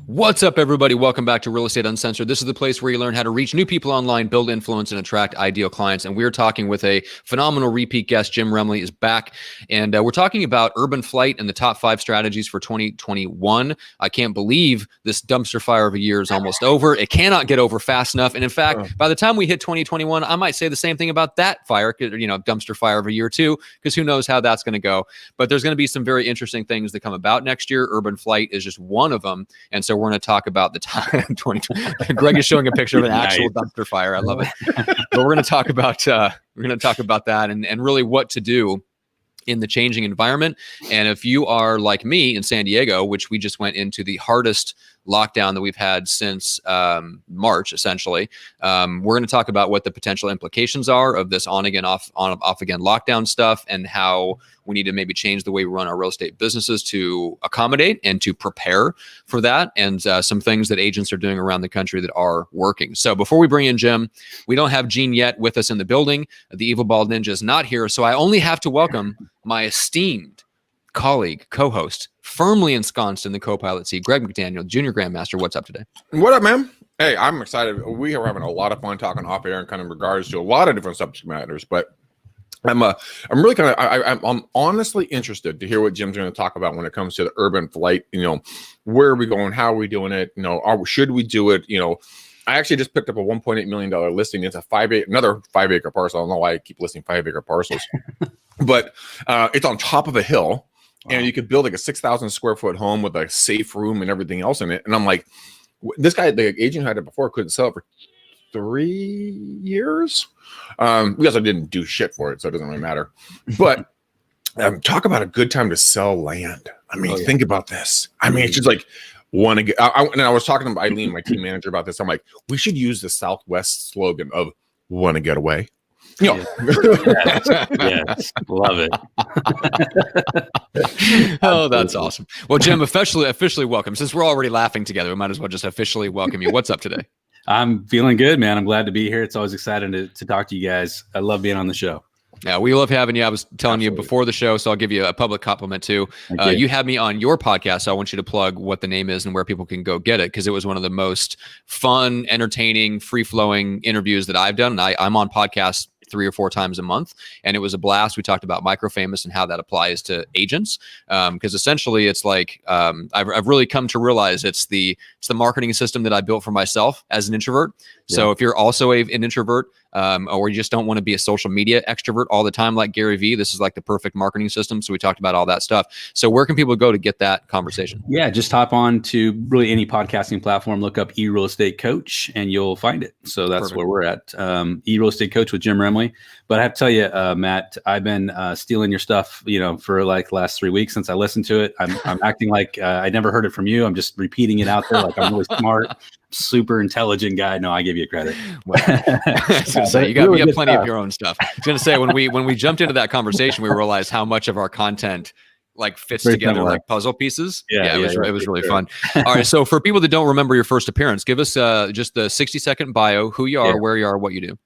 What's up, everybody? Welcome back to Real Estate Uncensored. This is the place where you learn how to reach new people online, build influence, and attract ideal clients. And we're talking with a phenomenal repeat guest. Jim Remley is back. And we're talking about urban flight and the top 5 strategies for 2021. I can't believe this dumpster fire of a year is almost over. It cannot get over fast enough. And in fact, by the time we hit 2021, I might say the same thing about that fire, dumpster fire of a year too, because who knows how that's going to go. But there's going to be some very interesting things that come about next year. Urban flight is just one of them. And so we're going to talk about the time 2020. Greg is showing a picture of an actual dumpster fire. I love it. But we're going to talk about that and really what to do in the changing environment. And if you are like me in San Diego, which we just went into the hardest lockdown that we've had since March, essentially, we're going to talk about what the potential implications are of this on again, off again lockdown stuff, and how we need to maybe change the way we run our real estate businesses to accommodate and to prepare for that, and some things that agents are doing around the country that are working. So before we bring in Jim, we don't have Gene yet with us in the building. The Evil Bald Ninja is not here, so I only have to welcome my esteemed colleague, co-host, firmly ensconced in the co-pilot seat, Greg McDaniel, Junior Grandmaster. What's up today? What up, man? Hey, I'm excited. We are having a lot of fun talking off air and kind of regards to a lot of different subject matters, but I'm really kind of, I'm honestly interested to hear what Jim's going to talk about when it comes to the urban flight. Where are we going? How are we doing it? Should we do it? I actually just picked up a $1.8 million listing. It's another 5 acre parcel. I don't know why I keep listing 5 acre parcels, but it's on top of a hill. Wow. And you could build like a 6,000 square foot home with a safe room and everything else in it. And I'm like, this guy, the agent who had it before, couldn't sell it for 3 years. We also didn't do shit for it, so it doesn't really matter. But talk about a good time to sell land. I mean, think about this. I mean, it's just like want to get. And I was talking to Eileen, my team manager, about this. I'm like, we should use the Southwest slogan of "Want to get away." Yes, love it. Oh, that's awesome. Well, Jim, officially welcome. Since we're already laughing together, we might as well just officially welcome you. What's up today? I'm feeling good, man. I'm glad to be here. It's always exciting to talk to you guys. I love being on the show. Yeah, we love having you. I was telling you before the show, so I'll give you a public compliment too. You had me on your podcast, so I want you to plug what the name is and where people can go get it, because it was one of the most fun, entertaining, free-flowing interviews that I've done. And I'm on podcasts 3 or 4 times a month, and it was a blast. We talked about microfamous and how that applies to agents, because essentially it's like I've really come to realize it's the marketing system that I built for myself as an introvert. So if you're also an introvert, or you just don't want to be a social media extrovert all the time like Gary Vee, this is like the perfect marketing system. So we talked about all that stuff. So where can people go to get that conversation? Yeah, just hop on to really any podcasting platform, look up eReal Estate Coach, and you'll find it. So that's where we're at. eReal Estate Coach with Jim Remley. But I have to tell you, Matt, I've been stealing your stuff, for like the last 3 weeks since I listened to it. I'm acting like I never heard it from you. I'm just repeating it out there like I'm really smart, super intelligent guy. No, I give you credit. So you have plenty of your own stuff. I was going to say, when we jumped into that conversation, we realized how much of our content fits together like puzzle pieces. It was really fun. All right. So for people that don't remember your first appearance, give us just the 60-second bio, who you are, where you are, what you do.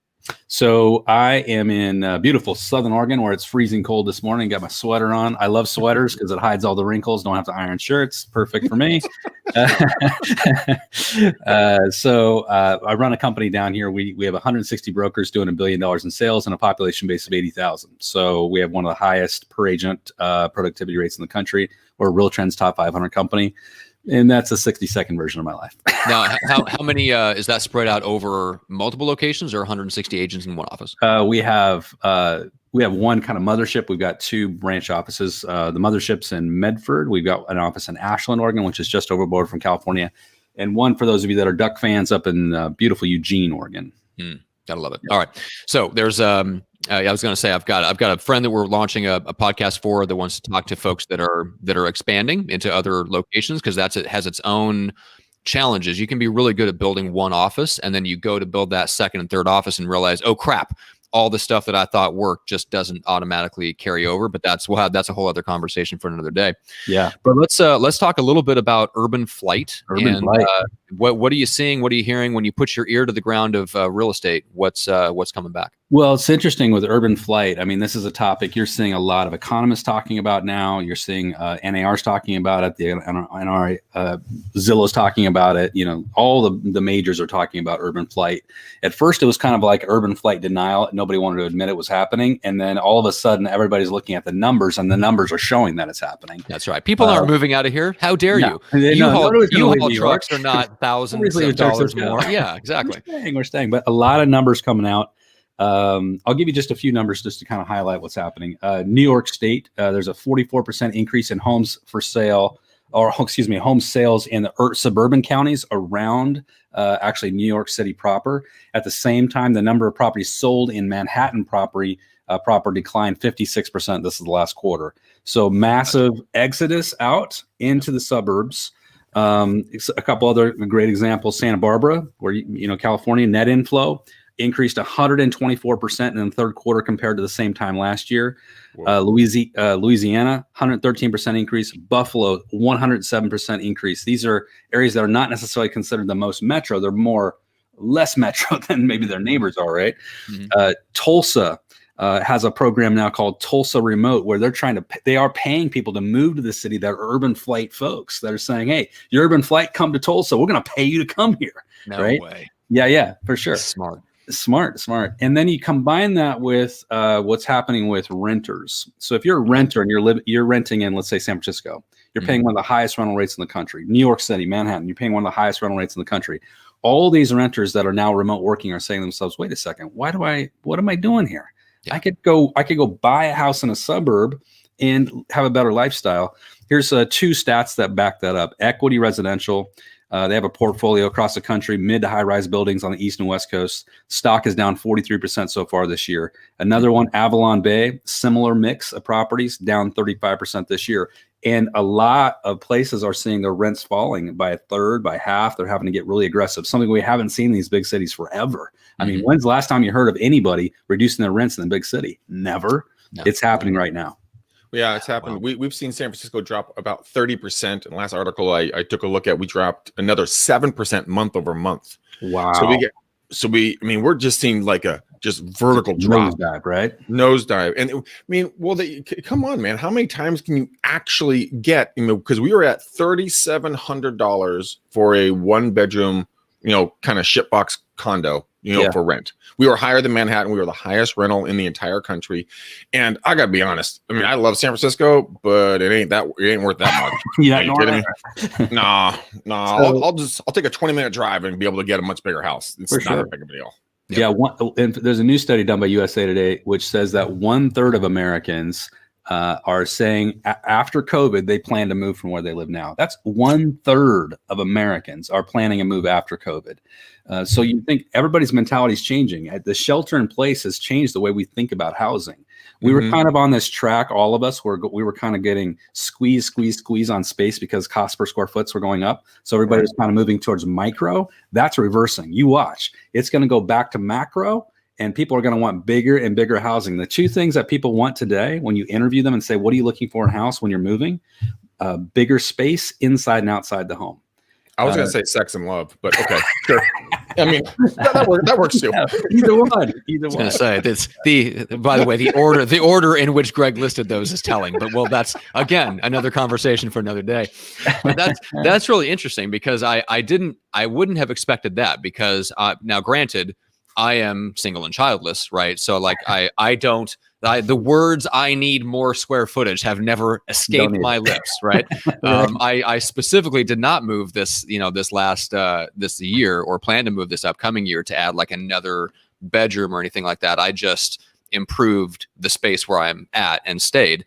So I am in beautiful Southern Oregon, where it's freezing cold this morning. Got my sweater on. I love sweaters because it hides all the wrinkles. Don't have to iron shirts. Perfect for me. So I run a company down here. We have 160 brokers doing $1 billion in sales and a population base of 80,000. So we have one of the highest per agent productivity rates in the country. We're a Real Trends top 500 company. And that's a 60-second version of my life. Now, how many is that spread out over multiple locations, or 160 agents in one office? We have one kind of mothership. We've got 2 branch offices. The mothership's in Medford. We've got an office in Ashland, Oregon, which is just over border from California, and one for those of you that are Duck fans up in beautiful Eugene, Oregon. Gotta love it. All right. So there's I was going to say I've got a friend that we're launching a podcast for that wants to talk to folks that are expanding into other locations, because it has its own challenges. You can be really good at building one office, and then you go to build that second and third office and realize, oh crap, all the stuff that I thought worked just doesn't automatically carry over. But that's a whole other conversation for another day. Yeah. But let's talk a little bit about urban flight. What are you seeing? What are you hearing when you put your ear to the ground of real estate? What's coming back? Well, it's interesting with urban flight. I mean, this is a topic you're seeing a lot of economists talking about now. You're seeing NAR's talking about it. The NRA, Zillow's talking about it. You know, all the majors are talking about urban flight. At first, it was kind of like urban flight denial. Nobody wanted to admit it was happening. And then all of a sudden, everybody's looking at the numbers, and the numbers are showing that it's happening. That's right. People aren't moving out of here. How dare you? U-Haul trucks are not thousands of dollars more. Yeah, exactly. We're staying. But a lot of numbers coming out. I'll give you just a few numbers just to kind of highlight what's happening. New York State, there's a 44% increase in homes for sale, home sales in the suburban counties around actually New York City proper. At the same time, the number of properties sold in Manhattan proper declined 56%. This is the last quarter. So massive exodus out into the suburbs. A couple other great examples: Santa Barbara, where California net inflow increased 124% in the third quarter compared to the same time last year. Louisiana, 113% increase. Buffalo, 107% increase. These are areas that are not necessarily considered the most metro. They're less metro than maybe their neighbors are, right? Mm-hmm. Tulsa has a program now called Tulsa Remote, where they are paying people to move to the city that are urban flight folks that are saying, hey, your urban flight, come to Tulsa. We're going to pay you to come here. No right? way. Yeah, for sure. Smart. And then you combine that with what's happening with renters. So if you're a renter and you're renting in, let's say, San Francisco, you're paying one of the highest rental rates in the country. New York City, Manhattan, you're paying one of the highest rental rates in the country. All these renters that are now remote working are saying to themselves, wait a second, what am I doing here? Yeah. I could go buy a house in a suburb and have a better lifestyle. Here's two stats that back that up. Equity Residential. They have a portfolio across the country, mid to high rise buildings on the East and West Coast. Stock is down 43% so far this year. Another one, Avalon Bay, similar mix of properties, down 35% this year. And a lot of places are seeing their rents falling by a third, by half. They're having to get really aggressive, something we haven't seen in these big cities forever. I mean, when's the last time you heard of anybody reducing their rents in the big city? Never. No. It's happening right now. Yeah, it's happened. Wow. We've seen San Francisco drop about 30%. In the last article I took a look at, we dropped another 7% month over month. Wow. We're just seeing like a just vertical drop. Nosedive, right? Nosedive. And come on, man. How many times can you actually get, because we were at $3,700 for a 1-bedroom, kind of shitbox condo, for rent. We were higher than Manhattan. We were the highest rental in the entire country. And I gotta be honest. I mean, I love San Francisco, but it ain't worth that much. Are you kidding me? Nah. I'll take a 20-minute drive and be able to get a much bigger house. It's not that big of a deal. Yeah. And there's a new study done by USA Today, which says that 1/3 of Americans are saying after COVID, they plan to move from where they live now. That's 1/3 of Americans are planning a move after COVID. So you think everybody's mentality is changing. The shelter in place has changed the way we think about housing. We were kind of on this track, all of us, where we were kind of getting squeeze on space because cost per square foots were going up. So everybody was kind of moving towards micro. That's reversing. You watch. It's going to go back to macro. And people are going to want bigger and bigger housing. The two things that people want today, when you interview them and say, what are you looking for in a house when you're moving? Bigger space inside and outside the home. I was going to say sex and love, but okay, sure. I mean, that works too. Yeah, either one. I was going to say, by the way, the order in which Greg listed those is telling, but that's again, another conversation for another day. But that's really interesting because I wouldn't have expected that because now granted, I am single and childless, right? So like the words "I need more square footage" have never escaped my lips, right? I specifically did not move this this year or plan to move this upcoming year to add like another bedroom or anything like that. I just improved the space where I'm at and stayed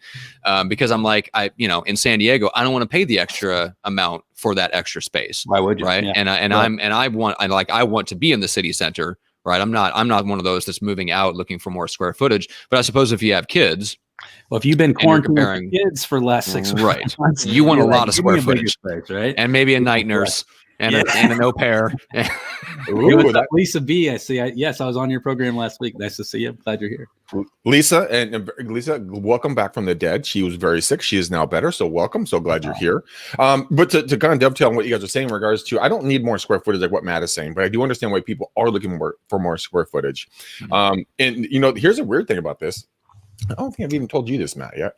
because I'm like, in San Diego, I don't want to pay the extra amount for that extra space. Why would you? Right. Yeah. I want to be in the city center. Right. I'm not one of those that's moving out looking for more square footage. But I suppose if you have kids. Well, if you've been quarantined with kids for the last 6 months. Right. You want a lot of square footage. Space, right? And maybe a night nurse. and an au pair. Ooh, Lisa B. I see. Yes, I was on your program last week. Nice to see you. Glad you're here. Lisa, Lisa, welcome back from the dead. She was very sick. She is now better. So welcome. So glad you're here. But to kind of dovetail on what you guys are saying in regards to, I don't need more square footage like what Matt is saying, but I do understand why people are looking for more square footage. And here's a weird thing about this. I don't think I've even told you this, Matt, yet.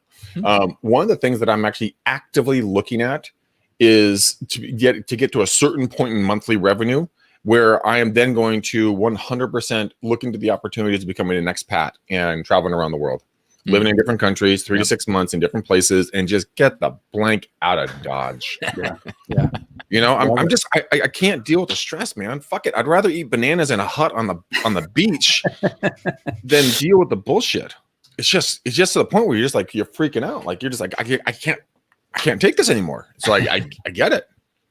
One of the things that I'm actually actively looking at is to get to a certain point in monthly revenue where I am then going to 100% look into the opportunities of becoming an expat and traveling around the world, living in different countries, 3 to 6 months in different places, and just get the blank out of Dodge. Yeah. I can't deal with the stress, man. Fuck it. I'd rather eat bananas in a hut on the beach than deal with the bullshit. It's just to the point where you're freaking out. Like you're just like, I can't take this anymore. So I get it.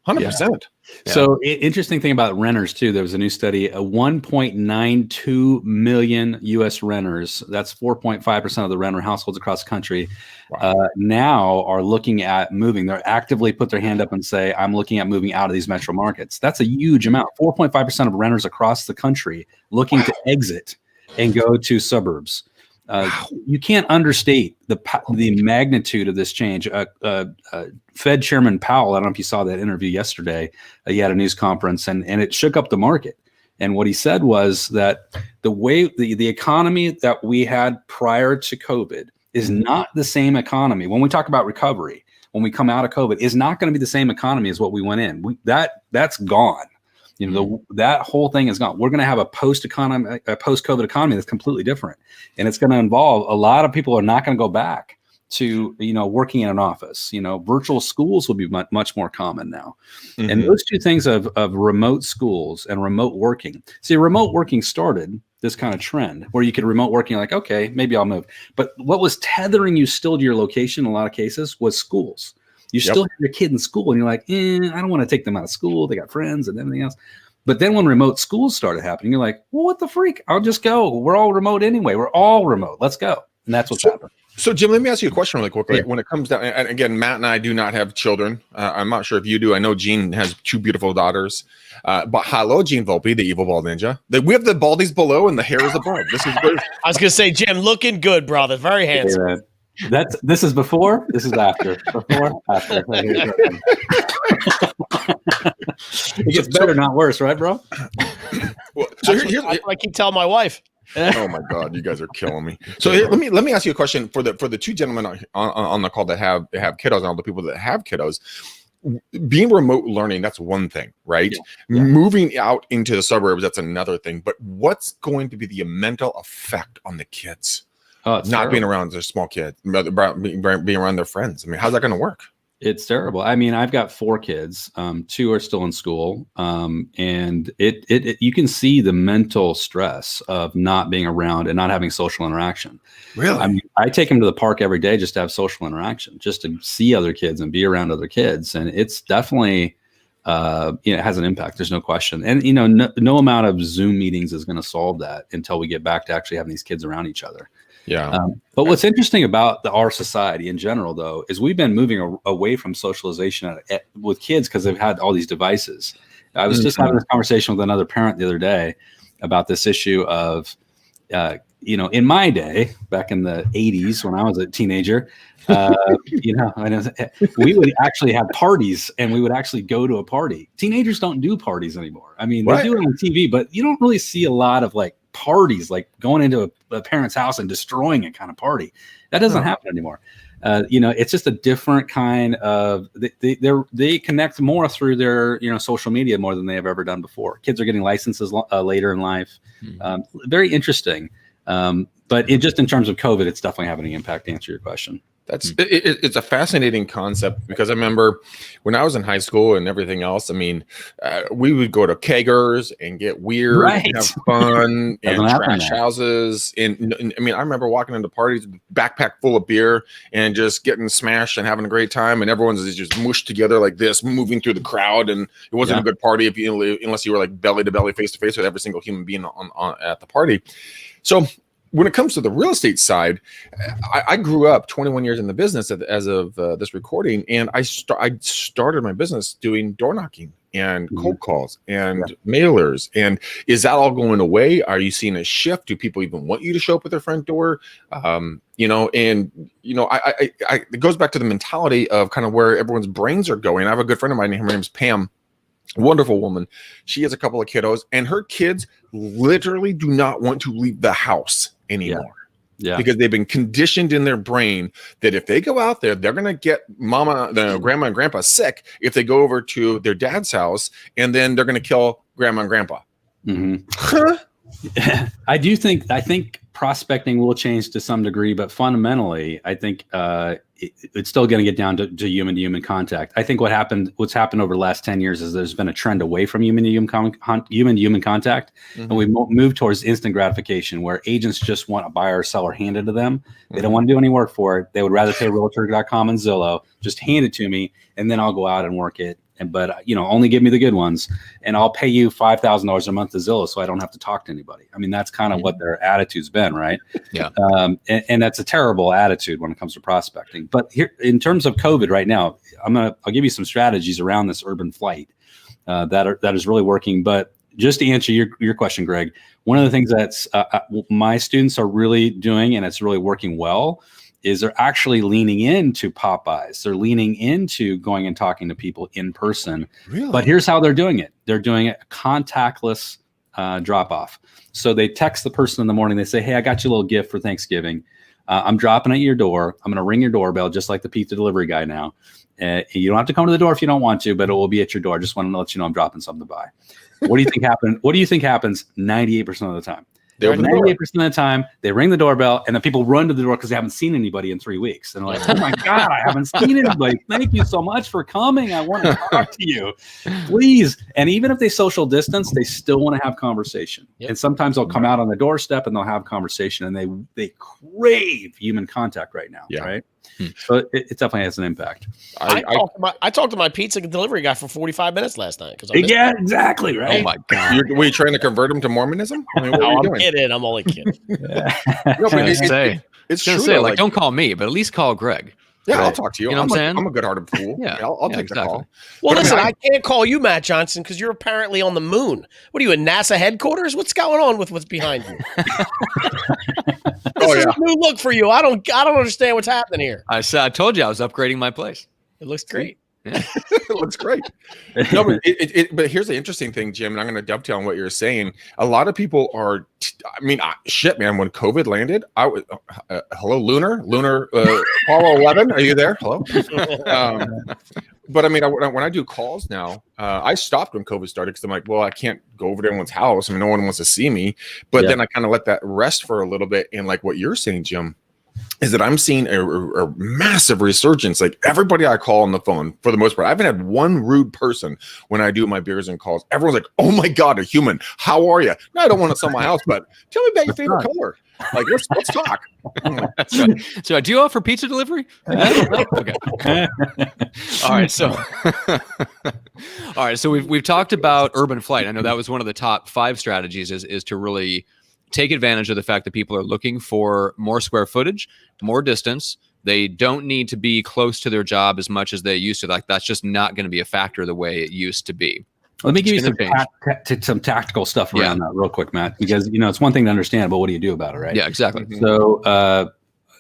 100%. Yeah. So interesting thing about renters too. There was a new study, 1.92 million U.S. renters. That's 4.5% of the renter households across the country. Wow. Now are looking at moving. They're actively put their hand up and say, I'm looking at moving out of these metro markets. That's a huge amount. 4.5% of renters across the country looking to exit and go to suburbs. You can't understate the magnitude of this change. Fed Chairman Powell, I don't know if you saw that interview yesterday. He had a news conference and it shook up the market. And what he said was that the way the economy that we had prior to COVID is not the same economy. When we talk about recovery, when we come out of COVID, is not going to be the same economy as what we went in. That's gone. That whole thing is gone. We're going to have a post-COVID economy that's completely different, and it's going to involve a lot of people are not going to go back to working in an office. Virtual schools will be much more common now, and those two things of remote schools and remote working. See, remote working started this kind of trend where you could remote working, like, okay, maybe I'll move. But what was tethering you still to your location in a lot of cases was schools. You still have your kid in school and you're like, I don't want to take them out of school. They got friends and everything else. But then when remote schools started happening, you're like, well, what the freak? I'll just go. We're all remote anyway. We're all remote. Let's go. And that's what's happened. So, Jim, let me ask you a question really quickly. When it comes down, and again, Matt and I do not have children. I'm not sure if you do. I know Jean has 2 beautiful daughters. But hello, Jean Volpe, the evil bald ninja. We have the baldies below and the hair is above. This is great. I was going to say, Jim, looking good, brother. Very handsome. This is before. This is after. Before, after. It gets better, not worse, right, bro? Well, so I keep telling my wife. Oh my God, you guys are killing me. So let me ask you a question for the 2 gentlemen on the call that have kiddos and all the people that have kiddos. Being remote learning, that's one thing, right? Yeah. Moving out into the suburbs, that's another thing. But what's going to be the mental effect on the kids? Not being around their small kids, being around their friends. I mean, how's that going to work? It's terrible. I mean, I've got 4 kids. 2 are still in school, and it you can see the mental stress of not being around and not having social interaction. Really? I mean, I take them to the park every day just to have social interaction, just to see other kids and be around other kids, and it's definitely it has an impact. There's no question. And no amount of Zoom meetings is going to solve that until we get back to actually having these kids around each other. Yeah. But what's interesting about our society in general, though, is we've been moving away from socialization with kids because they've had all these devices. I was just having this conversation with another parent the other day about this issue of, in my day, back in the 80s when I was a teenager, we would actually have parties and we would actually go to a party. Teenagers don't do parties anymore. I mean, they do it on TV, but you don't really see a lot of parties, like going into a parent's house and destroying a kind of party. That doesn't happen anymore. It's just a different kind of, they connect more through their, social media more than they have ever done before. Kids are getting licenses later in life. Very interesting. But just in terms of COVID, it's definitely having an impact to answer your question. It's a fascinating concept because I remember when I was in high school and everything else. I mean, we would go to keggers and get weird, and have fun, and trash houses. And I mean, I remember walking into parties, backpack full of beer, and just getting smashed and having a great time. And everyone's just mushed together like this, moving through the crowd. And it wasn't a good party unless you were like belly to belly, face to face with every single human being at the party. So when it comes to the real estate side, I grew up 21 years in the business as of this recording, and I started my business doing door knocking and cold calls and mailers. And is that all going away? Are you seeing a shift? Do people even want you to show up at their front door? It goes back to the mentality of kind of where everyone's brains are going. I have a good friend of mine. Her name's Pam. Wonderful woman. She has a couple of kiddos, and her kids literally do not want to leave the house anymore. Yeah. Because they've been conditioned in their brain that if they go out there, they're going to get grandma and grandpa sick if they go over to their dad's house, and then they're going to kill grandma and grandpa. I think prospecting will change to some degree, but fundamentally, I think it's still going to get down to human-to-human contact. I think what's happened over the last 10 years is there's been a trend away from human-to-human contact, and we've moved towards instant gratification, where agents just want a buyer or seller handed to them. They don't want to do any work for it. They would rather pay Realtor.com and Zillow, just hand it to me, and then I'll go out and work it. But only give me the good ones, and I'll pay you $5,000 a month to Zillow, so I don't have to talk to anybody. I mean, that's kind of what their attitude's been, right? Yeah. And that's a terrible attitude when it comes to prospecting. But here, in terms of COVID, right now, I'll give you some strategies around this urban flight that is really working. But just to answer your question, Greg, one of the things that's my students are really doing, and it's really working well, is they're actually leaning into Popeyes. They're leaning into going and talking to people in person. Really? But here's how they're doing it. They're doing it contactless drop off. So they text the person in the morning. They say, hey, I got you a little gift for Thanksgiving. I'm dropping at your door. I'm going to ring your doorbell just like the pizza delivery guy now. You don't have to come to the door if you don't want to, but it will be at your door. Just want to let you know I'm dropping something by. What do you think happened? What do you think happens 98% of the time? 98% of the time, they ring the doorbell, and then people run to the door because they haven't seen anybody in 3 weeks. And they're like, oh my God, I haven't seen anybody. Thank you so much for coming. I want to talk to you. Please. And even if they social distance, they still want to have conversation. Yep. And sometimes they'll come out on the doorstep and they'll have conversation, and they crave human contact right now. Yeah. Right. So it definitely has an impact. I talked to my pizza delivery guy for 45 minutes last night. Yeah, exactly. Right. Oh my God. Were you trying to convert him to Mormonism? I mean, what I'm kidding. I'm only kidding. No, but it's true. Say, like, don't call me, but at least call Greg. Yeah, I'll talk to you. You know what I'm saying? I'm a good-hearted fool. Yeah, I'll take the call. Well, listen, I can't call you, Matt Johnson, because you're apparently on the moon. What are you, in NASA headquarters? What's going on with what's behind you? This is a new look for you. I don't understand what's happening here. I told you I was upgrading my place. It looks great. Yeah. It looks great. No, but here's the interesting thing, Jim, and I'm going to dovetail on what you're saying. A lot of people are, shit, man. When COVID landed, I was, hello, Lunar, Apollo 11. Are you there? Hello. But I mean, when I do calls now, I stopped when COVID started because I'm like, well, I can't go over to everyone's house. I mean, no one wants to see me. But then I kind of let that rest for a little bit. And like what you're saying, Jim, is that I'm seeing a massive resurgence. Like everybody I call on the phone, for the most part, I haven't had one rude person when I do my beers and calls. Everyone's like, oh my God, a human. How are you? No, I don't want to sell my house, but tell me about your favorite color. Like, let's talk. So do you offer pizza delivery? Okay. All right. So we've talked about urban flight. I know that was one of the top 5 strategies is to really take advantage of the fact that people are looking for more square footage, more distance. They don't need to be close to their job as much as they used to. Like, that's just not going to be a factor the way it used to be. Let me give you some tactical stuff around that real quick, Matt, because it's one thing to understand, but what do you do about it, right? Yeah, exactly. So I'm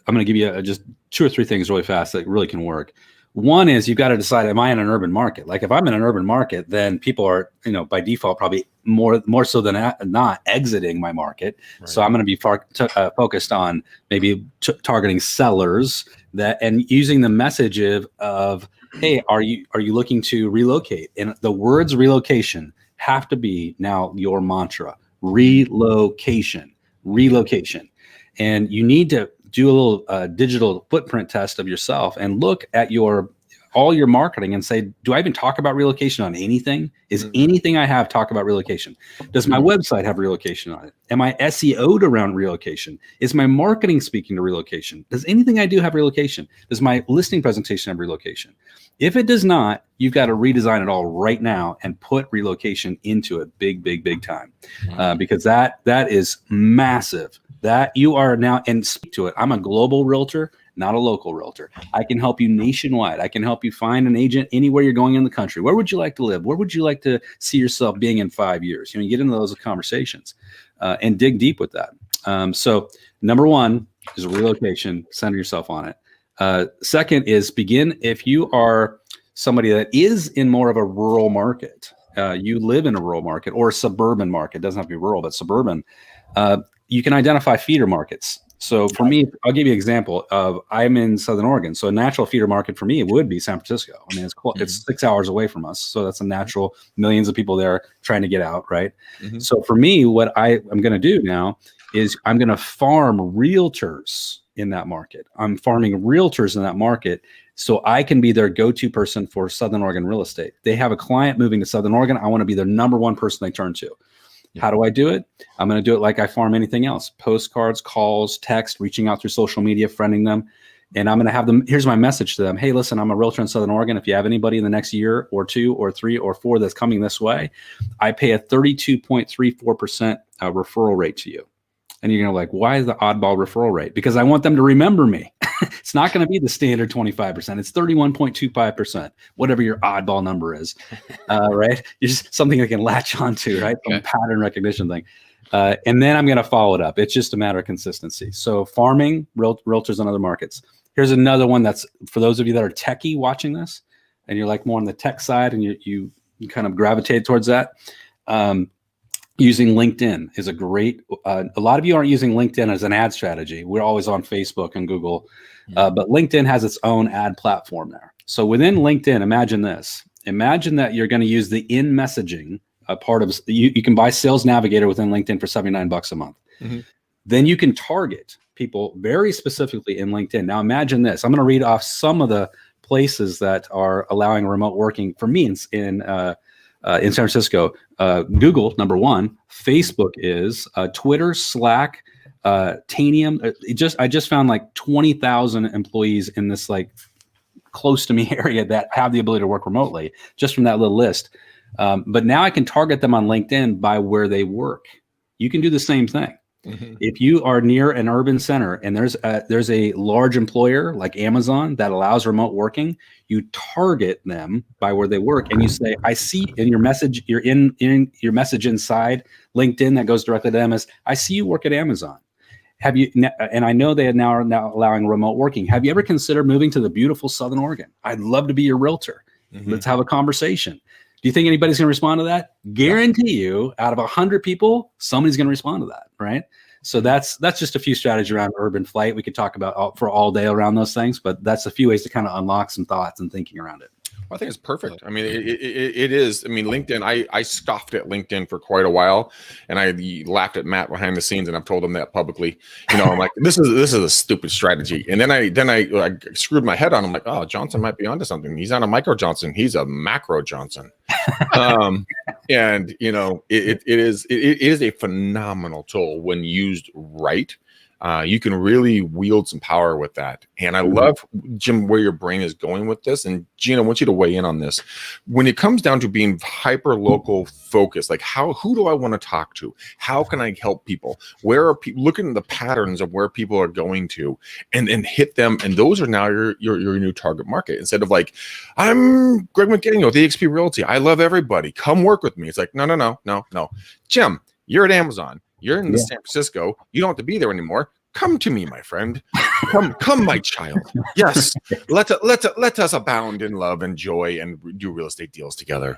going to give you just 2 or 3 things really fast that really can work. One is you've got to decide, am I in an urban market? Like if I'm in an urban market, then people are, by default, probably more so than not exiting my market. Right. So I'm going to be focused on maybe targeting sellers and using the message of, hey, are you looking to relocate? And the words relocation have to be now your mantra. Relocation. And you need to do a little digital footprint test of yourself and look at your all your marketing and say, do I even talk about relocation on anything? Is anything I have talk about relocation? Does my website have relocation on it? Am I SEO'd around relocation? Is my marketing speaking to relocation? Does anything I do have relocation? Does my listing presentation have relocation? If it does not, you've got to redesign it all right now and put relocation into it big time, because that is massive. That you are now, and speak to it. I'm a global realtor, not a local realtor. I can help you nationwide. I can help you find an agent anywhere you're going in the country. Where would you like to live? Where would you like to see yourself being in 5 years? You get into those conversations and dig deep with that. So number one is relocation. Center yourself on it. Second is begin, if you are somebody that is in more of a rural market, you live in a rural market or a suburban market, it doesn't have to be rural, but suburban, you can identify feeder markets. So for me, I'll give you an example of, I'm in Southern Oregon. So a natural feeder market for me would be San Francisco. I mean, it's 6 hours away from us. So that's a natural, millions of people there trying to get out, right? So for me, what I'm going to do now is I'm going to farm realtors in that market. I'm farming realtors in that market so I can be their go-to person for Southern Oregon real estate. They have a client moving to Southern Oregon. I want to be their number one person they turn to. How do I do it? I'm going to do it like I farm anything else: postcards, calls, text, reaching out through social media, friending them. And I'm going to have them, here's my message to them. Hey, listen, I'm a realtor in Southern Oregon. If you have anybody in the next year or 2 or 3 or 4 that's coming this way, I pay a 32.34% referral rate to you. And you're going to like, why is the oddball referral rate? Because I want them to remember me. It's not going to be the standard 25%. It's 31.25%, whatever your oddball number is, right? It's just something I can latch onto, right? Some pattern recognition thing. And then I'm going to follow it up. It's just a matter of consistency. So farming, realtors in other markets. Here's another one that's for those of you that are techie watching this, and you're like more on the tech side and you kind of gravitate towards that. Using LinkedIn is a great, a lot of you aren't using LinkedIn as an ad strategy. We're always on Facebook and Google, but LinkedIn has its own ad platform there. So within LinkedIn, imagine this. Imagine that you're going to use the in messaging part of, you can buy Sales Navigator within LinkedIn for $79 a month. Then you can target people very specifically in LinkedIn. Now imagine this. I'm going to read off some of the places that are allowing remote working for me in San Francisco. Google, number one. Facebook is Twitter, Slack, Tanium. I just found like 20,000 employees in this like close to me area that have the ability to work remotely just from that little list. But now I can target them on LinkedIn by where they work. You can do the same thing. If you are near an urban center and there's a large employer like Amazon that allows remote working, you target them by where they work and you say, I see in your message, you're in your message inside LinkedIn that goes directly to them is, I see you work at Amazon. Have you, and I know they are now allowing remote working. Have you ever considered moving to the beautiful Southern Oregon? I'd love to be your realtor. Let's have a conversation. Do you think anybody's going to respond to that? Guarantee you, out of 100 people, somebody's going to respond to that, right? So that's just a few strategies around urban flight. We could talk about for all day around those things, but that's a few ways to kind of unlock some thoughts and thinking around it. I think it's perfect. I mean, it is. I mean, LinkedIn, I scoffed at LinkedIn for quite a while, and I laughed at Matt behind the scenes, and I've told him that publicly. I'm like, this is a stupid strategy. And then I screwed my head on. I'm like, oh, Johnson might be onto something. He's not a micro Johnson. He's a macro Johnson. And it is a phenomenal tool when used right. You can really wield some power with that. And I love, Jim, where your brain is going with this. And Gina, I want you to weigh in on this. When it comes down to being hyper local focused, like who do I want to talk to? How can I help people? Where are people looking at the patterns of where people are going to and hit them? And those are now your new target market. Instead of like, I'm Greg McDaniel with eXp Realty. I love everybody. Come work with me. It's like, no. Jim, you're at Amazon. You're in San Francisco. You don't have to be there anymore. Come to me, my friend. Come, my child. Yes, let us abound in love and joy and do real estate deals together.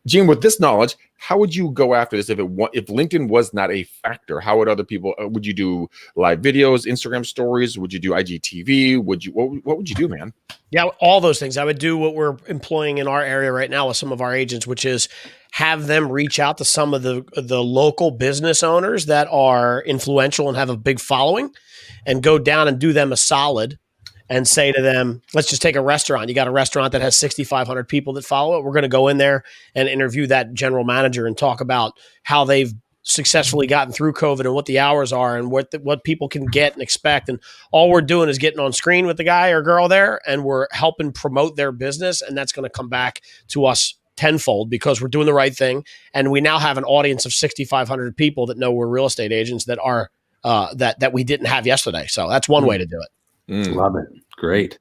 Gene, with this knowledge, how would you go after this if LinkedIn was not a factor? How would other people? Would you do live videos, Instagram stories? Would you do IGTV? What would you do, man? Yeah, all those things. I would do what we're employing in our area right now with some of our agents, which is have them reach out to some of the local business owners that are influential and have a big following, and go down and do them a solid and say to them, let's just take a restaurant. You got a restaurant that has 6,500 people that follow it. We're going to go in there and interview that general manager and talk about how they've successfully gotten through COVID and what the hours are and what people can get and expect. And all we're doing is getting on screen with the guy or girl there, and we're helping promote their business. And that's going to come back to us tenfold because we're doing the right thing. And we now have an audience of 6,500 people that know we're real estate agents that are that we didn't have yesterday. So that's one way to do it. Love it. Great.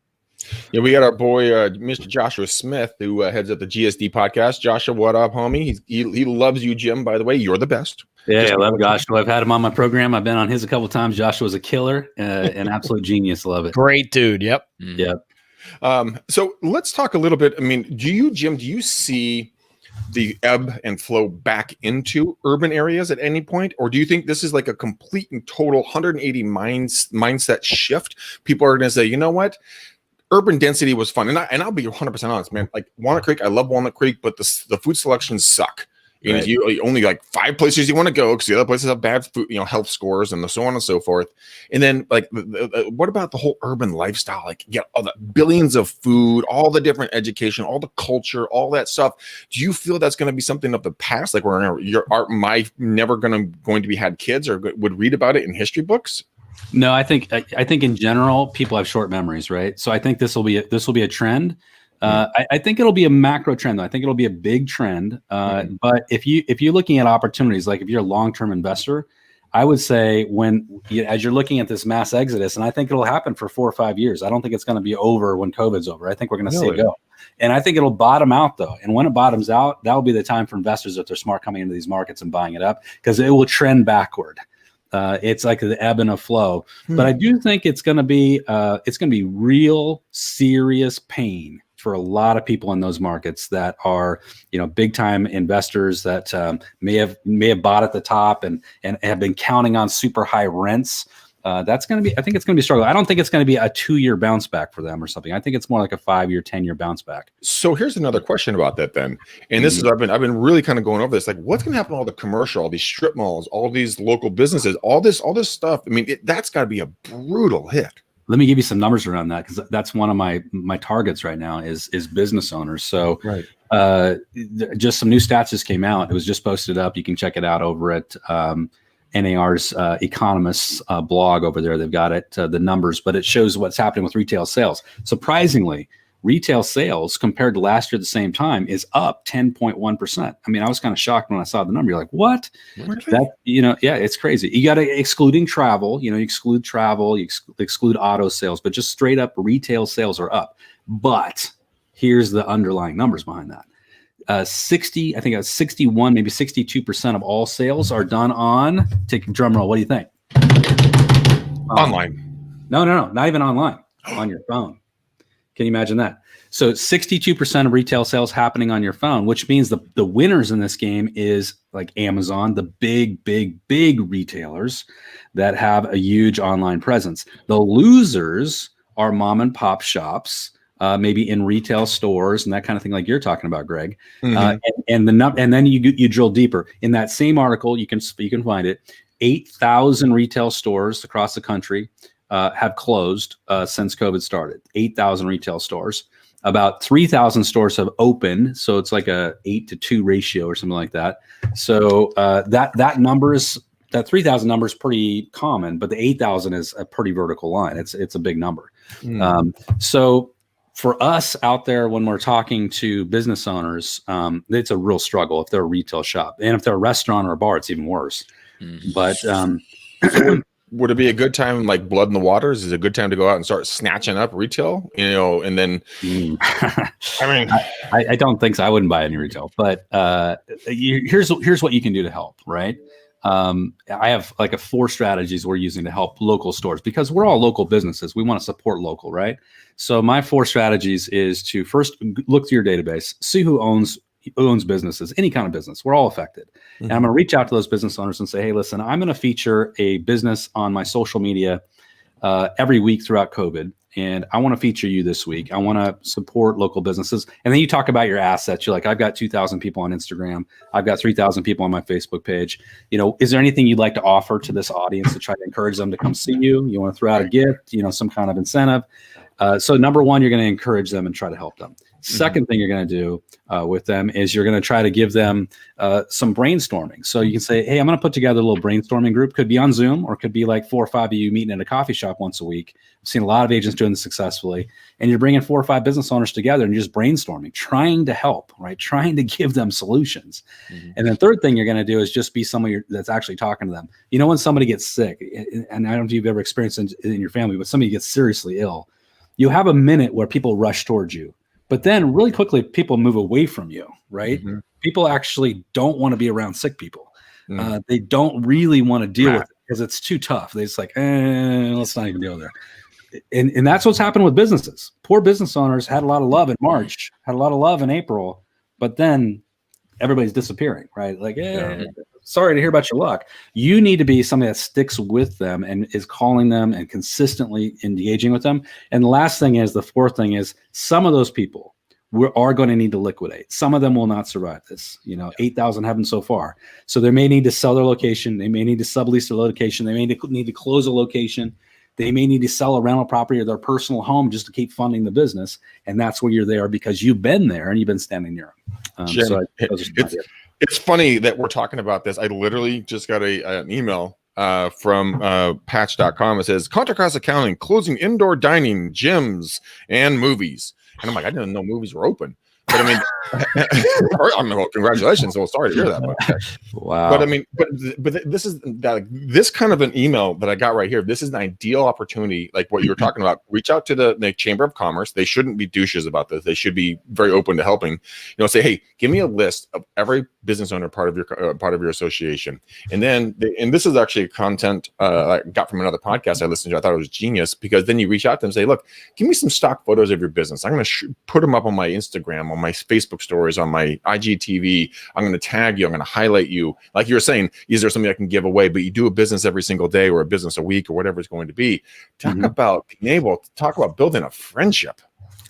Yeah, we got our boy, Mr. Joshua Smith, who heads up the GSD podcast. Joshua, what up, homie? He loves you, Jim, by the way. You're the best. Yeah, I love Joshua. I've had him on my program. I've been on his a couple of times. Joshua's a killer, an absolute genius. Love it. Great dude. Yep. Yep. So let's talk a little bit. I mean, Jim, do you see the ebb and flow back into urban areas at any point? Or do you think this is like a complete and total 180 mindset shift? People are going to say, you know what? Urban density was fun. And I'll be 100% honest, man. Like Walnut Creek, I love Walnut Creek, but the food selections suck. And Right. you only like 5 places you want to go because the other places have bad food, health scores and so on and so forth. And then like, what about the whole urban lifestyle? Like, all the billions of food, all the different education, all the culture, all that stuff. Do you feel that's going to be something of the past? Like, my never going to be had kids or would read about it in history books? No, I think in general people have short memories, right? So I think this will be a trend. I think it'll be a macro trend, though. I think it'll be a big trend. But if you're looking at opportunities, like if you're a long-term investor, I would say as you're looking at this mass exodus, and I think it'll happen for 4 or 5 years. I don't think it's going to be over when COVID's over. I think we're going to see it go. And I think it'll bottom out, though. And when it bottoms out, that'll be the time for investors, if they're smart, coming into these markets and buying it up, because it will trend backward. It's like the ebb and a flow. But I do think it's going to be real serious pain for a lot of people in those markets that are, big time investors that may have bought at the top and have been counting on super high rents. I think it's going to be a struggle. I don't think it's going to be a 2-year bounce back for them or something. I think it's more like a 5-year, 10-year bounce back. So here's another question about that then. And this is, I've been really kind of going over this. Like, what's going to happen to all the commercial, all these strip malls, all these local businesses, all this stuff? I mean, that's got to be a brutal hit. Let me give you some numbers around that, because that's one of my targets right now is business owners. So just some new stats just came out. It was just posted up. You can check it out over at NAR's Economists blog over there. They've got it, the numbers, but it shows what's happening with retail sales. Surprisingly, retail sales compared to last year at the same time is up 10.1%. I mean, I was kind of shocked when I saw the number. You're like, what? That, it's crazy. You got to excluding travel, you exclude travel, you exclude auto sales, but just straight up retail sales are up. But here's the underlying numbers behind that. 61, maybe 62% of all sales are done on, take a drum roll. What do you think? Online. No, not even online, on your phone. Can you imagine that? So 62% of retail sales happening on your phone, which means the winners in this game is like Amazon, the big retailers that have a huge online presence. The losers are mom and pop shops, maybe in retail stores and that kind of thing, like you're talking about, Greg. And then you drill deeper. In that same article, you can find it. 8,000 retail stores across the country have closed since COVID started. 8,000 retail stores. About 3,000 stores have opened, so it's like a 8-to-2 ratio or something like that. So that number is, that 3,000 number is pretty common, but the 8,000 is a pretty vertical line. It's a big number. So for us out there, when we're talking to business owners, it's a real struggle if they're a retail shop, and if they're a restaurant or a bar, it's even worse. But would it be a good time, like blood in the waters? Is it a good time to go out and start snatching up retail? And then, I mean, I don't think so. I wouldn't buy any retail, but here's what you can do to help, right? I have like 4 strategies we're using to help local stores, because we're all local businesses. We want to support local, right? So my 4 strategies is to first look through your database, see who owns businesses, any kind of business. We're all affected. And I'm going to reach out to those business owners and say, hey, listen, I'm going to feature a business on my social media every week throughout COVID. And I want to feature you this week. I want to support local businesses. And then you talk about your assets. You're like, I've got 2,000 people on Instagram. I've got 3,000 people on my Facebook page. Is there anything you'd like to offer to this audience to try to encourage them to come see you? You want to throw out a gift, some kind of incentive. So number one, you're going to encourage them and try to help them. Second thing you're going to do with them is you're going to try to give them some brainstorming. So you can say, hey, I'm going to put together a little brainstorming group. Could be on Zoom, or could be like 4 or 5 of you meeting in a coffee shop once a week. I've seen a lot of agents doing this successfully. And you're bringing 4 or 5 business owners together and you're just brainstorming, trying to help, right? Trying to give them solutions. And then third thing you're going to do is just be someone that's actually talking to them. You know, when somebody gets sick, and I don't know if you've ever experienced it in your family, but somebody gets seriously ill, you have a minute where people rush towards you. But then really quickly, people move away from you, right? People actually don't want to be around sick people. They don't really want to deal with it because it's too tough. They're just like, let's not even deal with it. And that's what's happened with businesses. Poor business owners had a lot of love in March, had a lot of love in April, but then everybody's disappearing, right? Like, sorry to hear about your luck. You need to be somebody that sticks with them and is calling them and consistently engaging with them. And the last thing is, the fourth thing is, some of those people are going to need to liquidate. Some of them will not survive this. 8,000 haven't so far. So they may need to sell their location. They may need to sublease their location. They may need to close a location. They may need to sell a rental property or their personal home just to keep funding the business. And that's where you're there because you've been there and you've been standing near them. Jim, it's funny that we're talking about this. I literally just got an email from patch.com. It says contra cost accounting, closing indoor dining, gyms, and movies. And I'm like, I didn't know movies were open. But I mean, well, congratulations. Well, sorry to hear that. But, wow. But I mean, but this kind of an email that I got right here. This is an ideal opportunity, like what you were talking about. Reach out to the Chamber of Commerce. They shouldn't be douches about this. They should be very open to helping. Say, hey, give me a list of every business owner part of your association. And then, and this is actually content I got from another podcast I listened to. I thought it was genius because then you reach out to them and say, look, give me some stock photos of your business. I'm going to put them up on my Instagram, on my Facebook stories, on my IGTV. I'm going to tag you. I'm going to highlight you. Like you were saying, is there something I can give away? But you do a business every single day or a business a week or whatever it's going to be. Talk about being able to talk about building a friendship.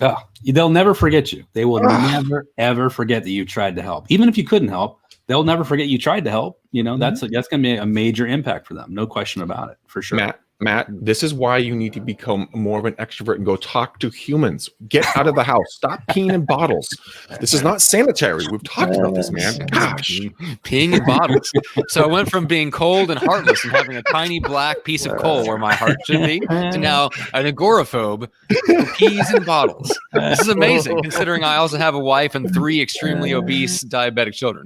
Oh, they'll never forget you. They will never, ever forget that you tried to help. Even if you couldn't help, they'll never forget you tried to help. That's going to be a major impact for them. No question about it, for sure. Matt, this is why you need to become more of an extrovert and go talk to humans. Get out of the house. Stop peeing in bottles. This is not sanitary. We've talked about this, man. Gosh. Peeing in bottles. So I went from being cold and heartless and having a tiny black piece of coal where my heart should be to now an agoraphobe who pees in bottles. This is amazing, considering I also have a wife and 3 extremely obese diabetic children.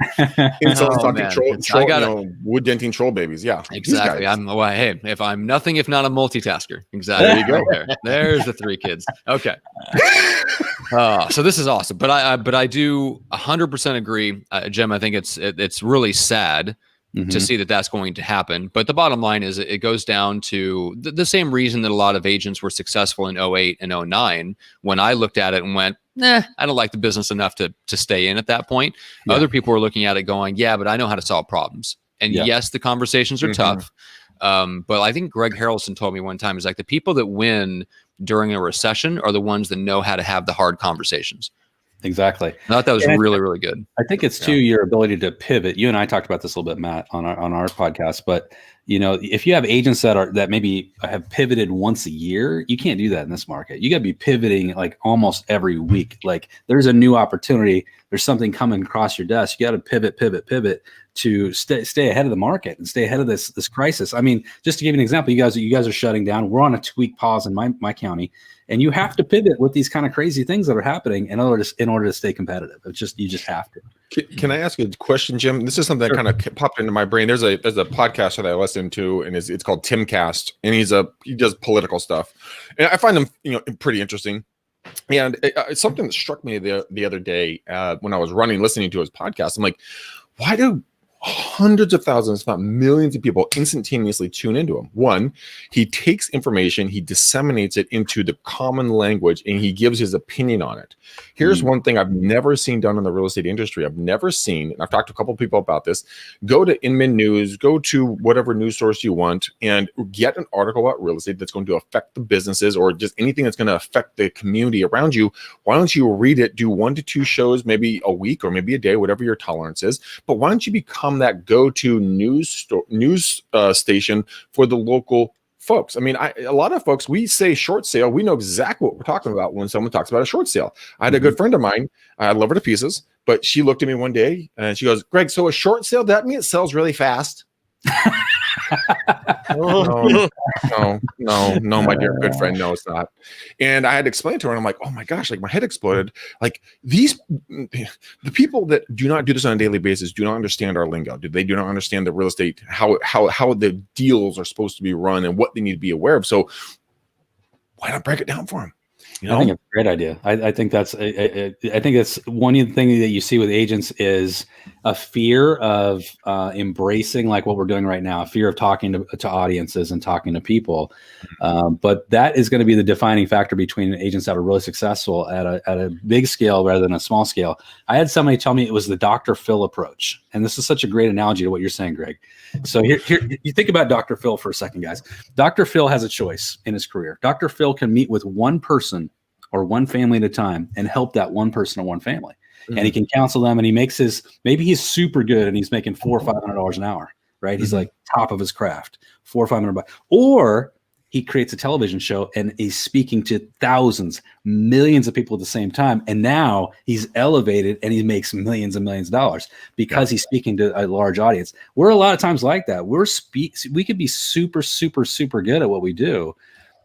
Wood denting troll babies. Yeah, exactly. Hey, if I'm nothing if not a multitasker. Exactly. There you go. There's the 3 kids. Okay. So this is awesome. But I do 100% agree, Jim. I think it's really sad to see that that's going to happen. But the bottom line is it goes down to the same reason that a lot of agents were successful in 08 and 09 when I looked at it and went, I don't like the business enough to stay in at that point. Yeah. Other people were looking at it going, yeah, but I know how to solve problems. And yes, the conversations are tough. But I think Greg Harrelson told me one time, is like the people that win during a recession are the ones that know how to have the hard conversations. Exactly. I thought that was really, really good. I think it's too your ability to pivot. You and I talked about this a little bit, Matt, on our podcast. But if you have agents that maybe have pivoted once a year, you can't do that in this market. You got to be pivoting like almost every week. Like there's a new opportunity. There's something coming across your desk. You got to pivot to stay ahead of the market and stay ahead of this crisis. I mean, just to give you an example, you guys are shutting down. We're on a 2-week pause in my county, and you have to pivot with these kind of crazy things that are happening in order to stay competitive. You just have to. Can I ask a question, Jim? This is something that kind of popped into my brain. There's a podcast that I listen to, and it's called Timcast, and he does political stuff, and I find him pretty interesting. And it's something that struck me the other day when I was listening to his podcast. I'm like, why do hundreds of thousands, if not millions of people instantaneously tune into him? One, he takes information, he disseminates it into the common language, and he gives his opinion on it. Here's one thing I've never seen done in the real estate industry. I've never seen, and I've talked to a couple of people about this, go to Inman News, go to whatever news source you want, and get an article about real estate that's going to affect the businesses or just anything that's going to affect the community around you. Why don't you read it, do 1 to 2 shows, maybe a week or maybe a day, whatever your tolerance is, but why don't you become that go-to news station for the local folks. I mean, a lot of folks, we say short sale. We know exactly what we're talking about when someone talks about a short sale. I had a good friend of mine. I love her to pieces, but she looked at me one day and she goes, Greg, so a short sale, that means it sells really fast. No, my dear good friend, no, it's not. And I had to explain to her, and I'm like, oh my gosh, like my head exploded. Like the people that do not do this on a daily basis do not understand our lingo. They do not understand the real estate, how the deals are supposed to be run and what they need to be aware of. So why not break it down for them? You know? I think it's a great idea. I think that's I think that's one of the things that you see with agents is a fear of embracing like what we're doing right now, a fear of talking to audiences and talking to people. But that is going to be the defining factor between agents that are really successful at a big scale rather than a small scale. I had somebody tell me it was the Dr. Phil approach. And this is such a great analogy to what you're saying, Greg. So here you think about Dr. Phil for a second, guys. Dr. Phil has a choice in his career. Dr. Phil can meet with one person or one family at a time and help that one person or one family. And he can counsel them, and he makes maybe he's super good and he's making $400 or $500 an hour, right? He's like top of his craft, $400 or $500. Or he creates a television show and he's speaking to thousands, millions of people at the same time. And now he's elevated and he makes millions and millions of dollars because he's speaking to a large audience. We're a lot of times like that. We could be super, super, super good at what we do.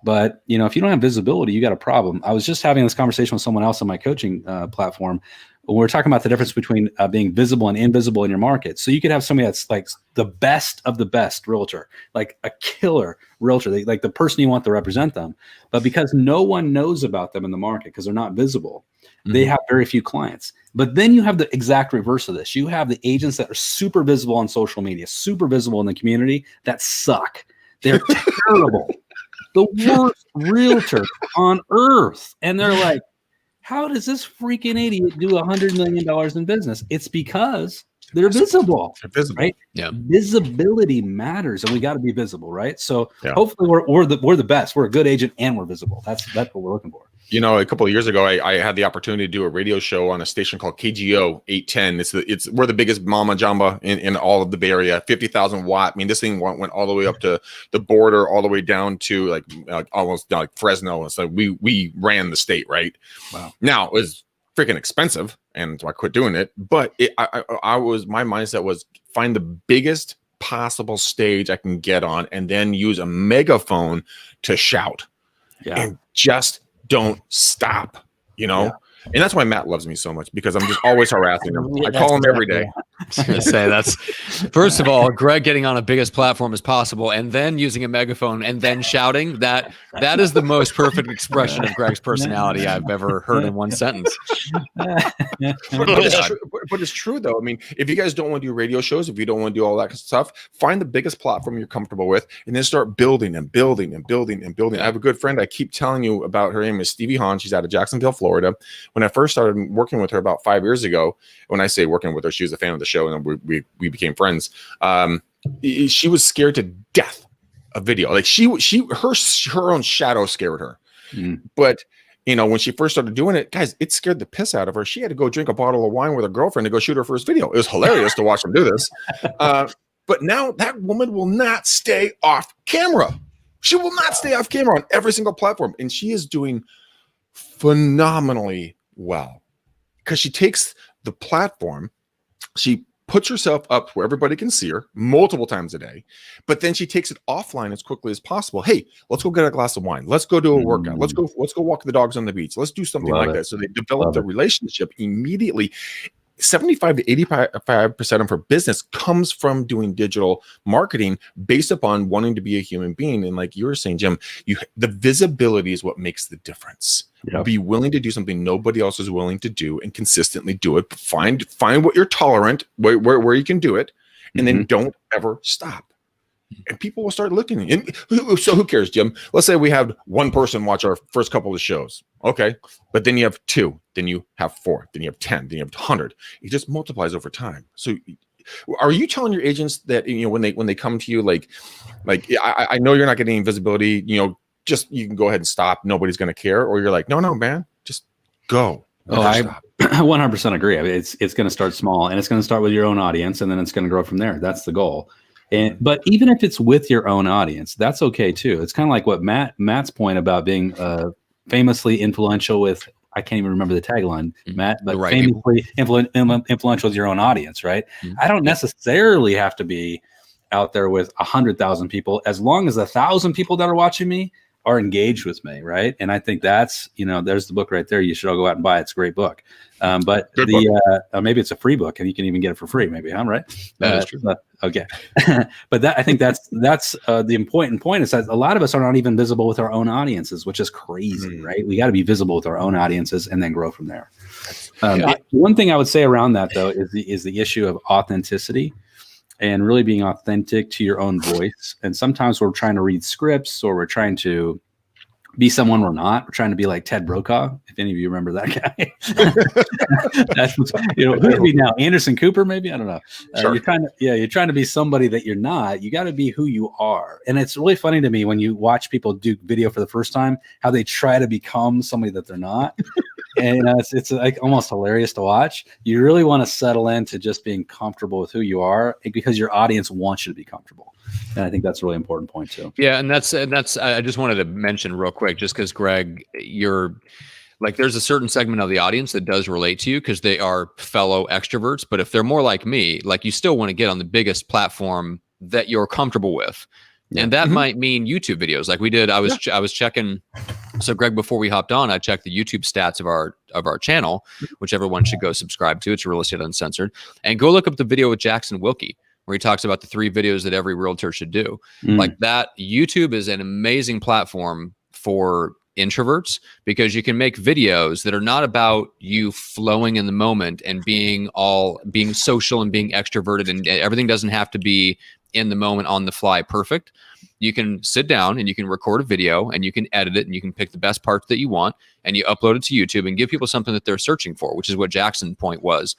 But, if you don't have visibility, you got a problem. I was just having this conversation with someone else on my coaching platform. We're talking about the difference between being visible and invisible in your market. So you could have somebody that's like the best of the best realtor, like a killer realtor, like the person you want to represent them. But because no one knows about them in the market because they're not visible, they have very few clients. But then you have the exact reverse of this. You have the agents that are super visible on social media, super visible in the community that suck. They're terrible. The worst realtor on earth. And they're like, how does this freaking idiot do $100 million in business? It's because they're visible. They're visible, right? Yeah. Visibility matters, and we got to be visible, right? So hopefully we're the best. We're a good agent, and we're visible. That's what we're looking for. A couple of years ago, I had the opportunity to do a radio show on a station called KGO 810. We're the biggest mama jamba in all of the Bay Area, 50,000 watt. I mean, this thing went all the way up to the border, all the way down to like almost like Fresno. And so we ran the state, right? Wow. Now it was freaking expensive, and so I quit doing it. But my mindset was find the biggest possible stage I can get on, and then use a megaphone to shout, and just don't stop, and that's why Matt loves me so much, because I'm just always harassing him. I call him every day. I was going to say, that's first of all, Greg getting on a biggest platform as possible, and then using a megaphone and then shouting. That is the most perfect expression of Greg's personality I've ever heard in one sentence. But it's true though. I mean, if you guys don't want to do radio shows, if you don't want to do all that stuff, find the biggest platform you're comfortable with, and then start building and building and building and building. I have a good friend I keep telling you about. Her name is Stevie Hahn. She's out of Jacksonville, Florida. When I first started working with her about 5 years ago, when I say working with her, she was a fan of the show, and we became friends. She was scared to death of video. Like her own shadow scared her. But when she first started doing it, guys, it scared the piss out of her. She had to go drink a bottle of wine with her girlfriend to go shoot her first video. It was hilarious to watch them do this. But now that woman will not stay off camera. She will not stay off camera on every single platform, and she is doing phenomenally well because she takes the platform, she puts herself up where everybody can see her multiple times a day, but then she takes it offline as quickly as possible. Hey, let's go get a glass of wine. Let's go do a workout. Let's go walk the dogs on the beach. Let's do something like that. So they develop the relationship immediately. 75 to 85% of her business comes from doing digital marketing based upon wanting to be a human being. And like you were saying, Jim, the visibility is what makes the difference. Yep. Be willing to do something nobody else is willing to do and consistently do it. Find what you're tolerant, where you can do it, and then don't ever stop. And people will start looking. And so who cares, Jim? Let's say we have one person watch our first couple of shows. Okay. But then you have 2, then you have 4, then you have 10, then you have 100. It just multiplies over time. So are you telling your agents that, when they come to you, like I know you're not getting any visibility, just you can go ahead and stop. Nobody's going to care. Or you're like, no, man, just go. I 100% agree. I mean, it's going to start small, and it's going to start with your own audience, and then it's going to grow from there. That's the goal. But even if it's with your own audience, that's okay too. It's kind of like what Matt's point about being famously influential with, I can't even remember the tagline, Matt, but famously influential with your own audience, right? I don't necessarily have to be out there with 100,000 people, as long as 1,000 people that are watching me are engaged with me, right? And I think that's, there's the book right there. You should all go out and buy it. It's a great book. But maybe it's a free book and you can even get it for free. Maybe I'm right. That is true. Okay. But I think that's the important point is that a lot of us are not even visible with our own audiences, which is crazy, right? We got to be visible with our own audiences and then grow from there. One thing I would say around that though is the issue of authenticity and really being authentic to your own voice. And sometimes we're trying to read scripts or we're trying to be someone we're not. We're trying to be like Ted Brokaw, if any of you remember that guy. That's, who could be now? Anderson Cooper, maybe? I don't know. Sure. You're trying to be somebody that you're not. You got to be who you are. And it's really funny to me when you watch people do video for the first time, how they try to become somebody that they're not. And it's like almost hilarious to watch. You really want to settle into just being comfortable with who you are because your audience wants you to be comfortable. And I think that's a really important point too. Yeah, and that's I just wanted to mention real quick, just because Greg, you're like, there's a certain segment of the audience that does relate to you because they are fellow extroverts. But if they're more like me, like you still want to get on the biggest platform that you're comfortable with. And that might mean YouTube videos like we did. I was checking. So Greg, before we hopped on, I checked the YouTube stats of our channel, which everyone should go subscribe to. It's Real Estate Uncensored, and go look up the video with Jackson Wilkie, where he talks about the 3 videos that every realtor should do. Like that. YouTube is an amazing platform for introverts because you can make videos that are not about you flowing in the moment and being social and being extroverted, and everything doesn't have to be in the moment on the fly perfect. You can sit down and you can record a video and you can edit it and you can pick the best parts that you want and you upload it to YouTube and give people something that they're searching for, which is what Jackson's point was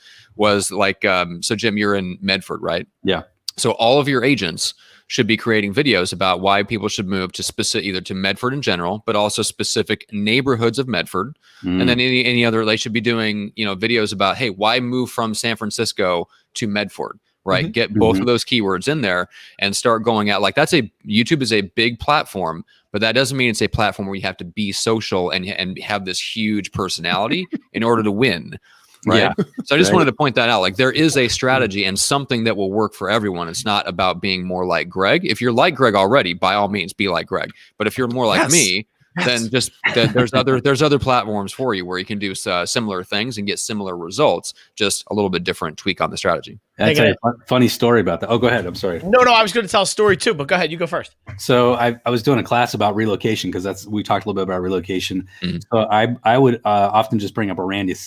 like, so Jim, you're in Medford, right? Yeah. So all of your agents should be creating videos about why people should move to either to Medford in general, but also specific neighborhoods of Medford. And then any other, they should be doing, videos about, hey, why move from San Francisco to Medford? Right. Get both of those keywords in there and start going out. Like YouTube is a big platform, but that doesn't mean it's a platform where you have to be social and have this huge personality in order to win. Right. Yeah. So I just wanted to point that out. Like there is a strategy and something that will work for everyone. It's not about being more like Greg. If you're like Greg already, by all means, be like Greg. But if you're more like me, then there's other platforms for you where you can do similar things and get similar results, just a little bit different tweak on the strategy. That's a funny story about that. Oh, go ahead. I'm sorry. No, I was going to tell a story too, but go ahead. You go first. So I was doing a class about relocation because we talked a little bit about relocation. So I would often just bring up a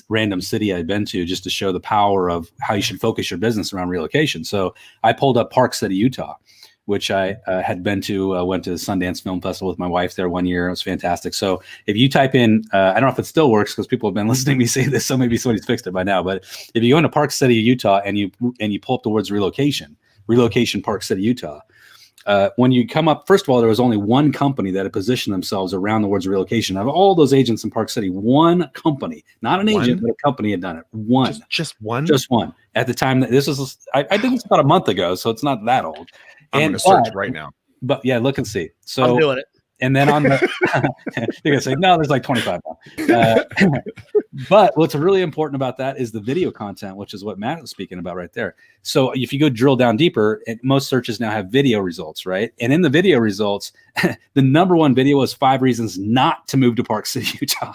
random city I'd been to just to show the power of how you should focus your business around relocation. So I pulled up Park City, Utah, which I had been to, went to the Sundance Film Festival with my wife there one year. It was fantastic. So if you type in, I don't know if it still works because people have been listening to me say this, so maybe somebody's fixed it by now. But if you go into Park City, Utah, and you pull up the words relocation, Park City, Utah, when you come up, first of all, there was only one company that had positioned themselves around the words relocation. Of all those agents in Park City, one company, not an agent, but a company had done it. One. Just one? Just one. At the time, I did this about a month ago, so it's not that old. I'm going to search right now. But yeah, look and see. So I'm doing it. And then on the, you're going to say, no, there's like 25 now. But what's really important about that is the video content, which is what Matt was speaking about right there. So if you go drill down deeper, most searches now have video results, right? And in the video results, the number one video was 5 reasons not to move to Park City, Utah.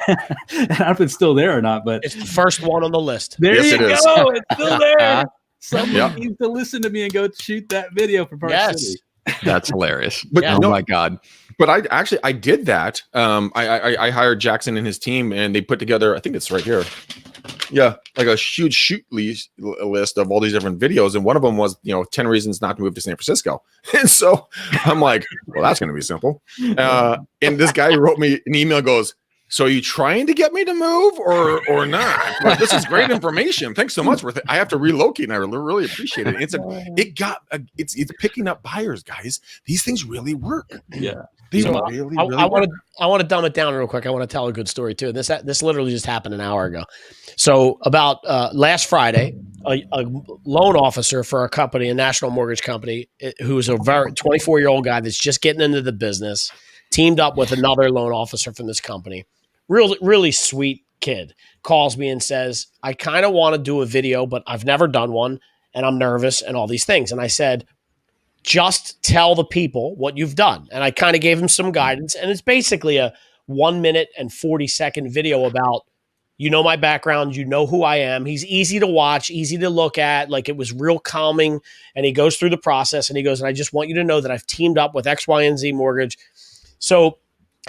I don't know if it's still there or not, but it's the first one on the list. There you go. It's still there. Someone needs to listen to me and go shoot that video for Park City. That's hilarious. But my God. But I did that. I hired Jackson and his team and they put together, I think it's right here. Yeah. Like a huge shoot list of all these different videos. And one of them was, 10 reasons not to move to San Francisco. And so I'm like, well, that's going to be simple. And this guy wrote me an email, goes, So are you trying to get me to move or not? But this is great information. Thanks so much. I have to relocate, and I really appreciate it. It's picking up buyers, guys. These things really work. Yeah. I want to dumb it down real quick. I want to tell a good story too. This literally just happened an hour ago. So about last Friday, a loan officer for a company, a national mortgage company, who's a very 24-year-old guy that's just getting into the business, teamed up with another loan officer from this company. Really sweet kid calls me and says, I kind of want to do a video, but I've never done one and I'm nervous and all these things. And I said, just tell the people what you've done. And I kind of gave him some guidance. And it's basically a 1 minute and 40-second video about, my background, who I am. He's easy to watch, easy to look at. Like, it was real calming. And he goes through the process and he goes, and I just want you to know that I've teamed up with X, Y, and Z Mortgage. So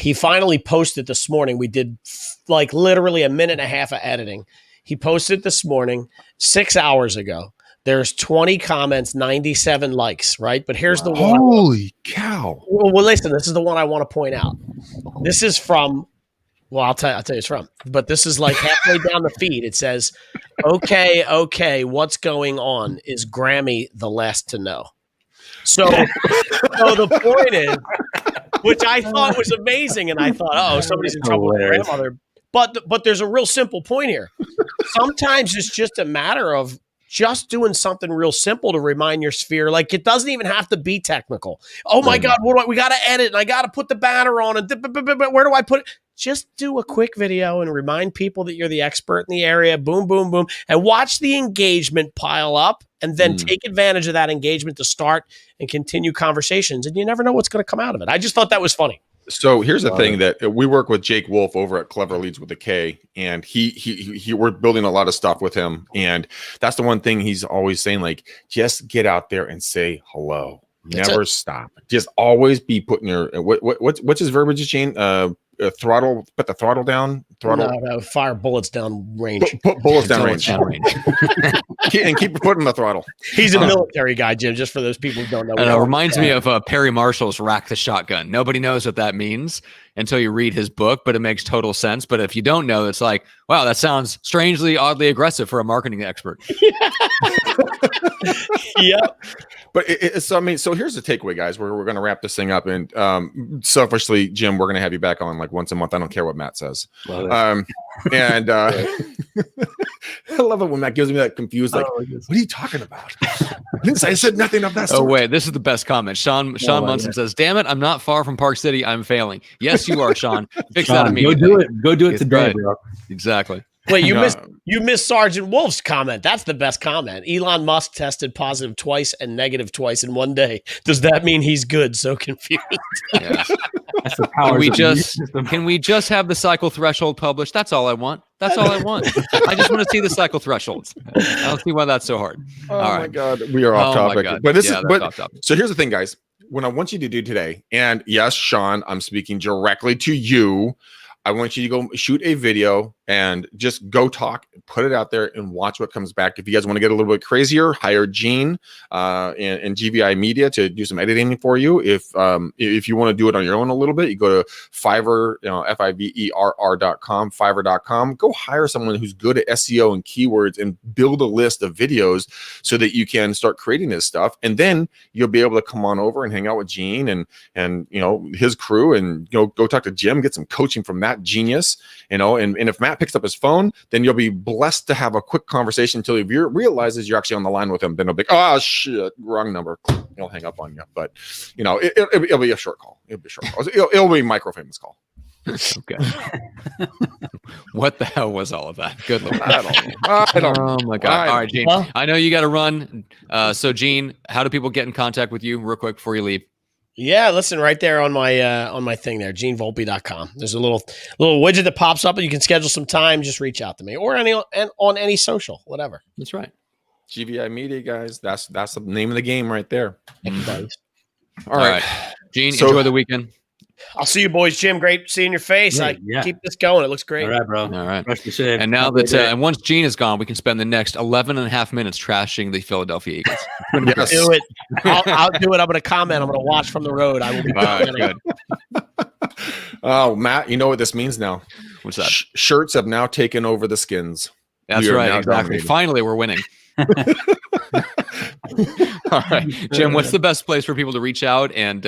he finally posted this morning. We did like literally a minute and a half of editing. He posted this morning, 6 hours ago. There's 20 comments, 97 likes, right? But here's the one. Holy cow. Well, listen, this is the one I want to point out. This is from, I'll tell you it's from, but this is like halfway down the feed. It says, okay, what's going on? Is Grammy the last to know? So the point is, which I thought was amazing, and I thought, somebody's in trouble with their grandmother. But there's a real simple point here. Sometimes it's just a matter of just doing something real simple to remind your sphere. Like, it doesn't even have to be technical. Oh my God, we got to edit, and I got to put the banner on, and where do I put it? Just do a quick video and remind people that you're the expert in the area. Boom, boom, boom, and watch the engagement pile up, and then take advantage of that engagement to start and continue conversations. And you never know what's going to come out of it. I just thought that was funny. So here's the thing that we work with Jake Wolf over at Clever Leads with a K, and we're building a lot of stuff with him. And that's the one thing he's always saying, like, just get out there and say hello. Never stop. Just always be putting your, what's his verbiage, Gene? Throttle, put the throttle down. No, fire bullets down range. Put bullets down range. And keep putting the throttle. He's a military guy, Jim, just for those people who don't know. It reminds me of Perry Marshall's Rack the Shotgun. Nobody knows what that means until you read his book, but it makes total sense. But if you don't know, it's like, wow, that sounds strangely, oddly aggressive for a marketing expert. Yep. But so here's the takeaway, guys. We're going to wrap this thing up, and selfishly, Jim, we're going to have you back on like once a month. I don't care what Matt says. And I love it when Matt gives me that confused, like, what are you talking about? I said nothing of that sort. Oh wait, this is the best comment. Sean Munson says, "Damn it, I'm not far from Park City. I'm failing." Yes, you are, Sean. Fix that immediately. Go do it today, right, bro. Exactly. Wait, you missed Sergeant Wolf's comment. That's the best comment. Elon Musk tested positive twice and negative twice in one day. Does that mean he's good? So confused. Yeah. Can we just have the cycle threshold published? That's all I want. That's all I want. I just want to see the cycle thresholds. I don't see why that's so hard. Oh my God, we are off topic. But so here's the thing, guys. What I want you to do today, and yes, Sean, I'm speaking directly to you. I want you to go shoot a video and just go talk, put it out there, and watch what comes back. If you guys want to get a little bit crazier, hire Gene and GVI Media to do some editing for you. If you want to do it on your own a little bit, you go to Fiverr, Fiverr.com, Fiverr.com. Go hire someone who's good at SEO and keywords and build a list of videos so that you can start creating this stuff. And then you'll be able to come on over and hang out with Gene and his crew, and go talk to Jim, get some coaching from that genius, and if Matt picks up his phone, then you'll be blessed to have a quick conversation until he realizes you're actually on the line with him. Then he'll be like, oh shit, wrong number. He'll hang up on you. But it'll be a short call. It'll be a short call. It'll be a micro famous call. Okay. What the hell was all of that? Good Lord. I don't know. Oh my God. All right, Gene. I know you got to run. So Gene, how do people get in contact with you real quick before you leave? Yeah, listen, right there on my thing there, genevolpe.com. There's a little widget that pops up, and you can schedule some time. Just reach out to me or on any social, whatever. That's right. GVI Media, guys. That's the name of the game right there. All right. Gene, enjoy the weekend. I'll see you boys, Jim. Great seeing your face. Keep this going. It looks great. All right, bro. All right. And now that and once Gene is gone, we can spend the next 11 and a half minutes trashing the Philadelphia Eagles. Yes. Do it. I'll do it. I'm going to comment. I'm going to watch from the road. I will be. All right, good. Oh, Matt, you know what this means now? What's that? Shirts have now taken over the skins. That's right. Exactly. Dominating. Finally, we're winning. All right, Jim, what's the best place for people to reach out? And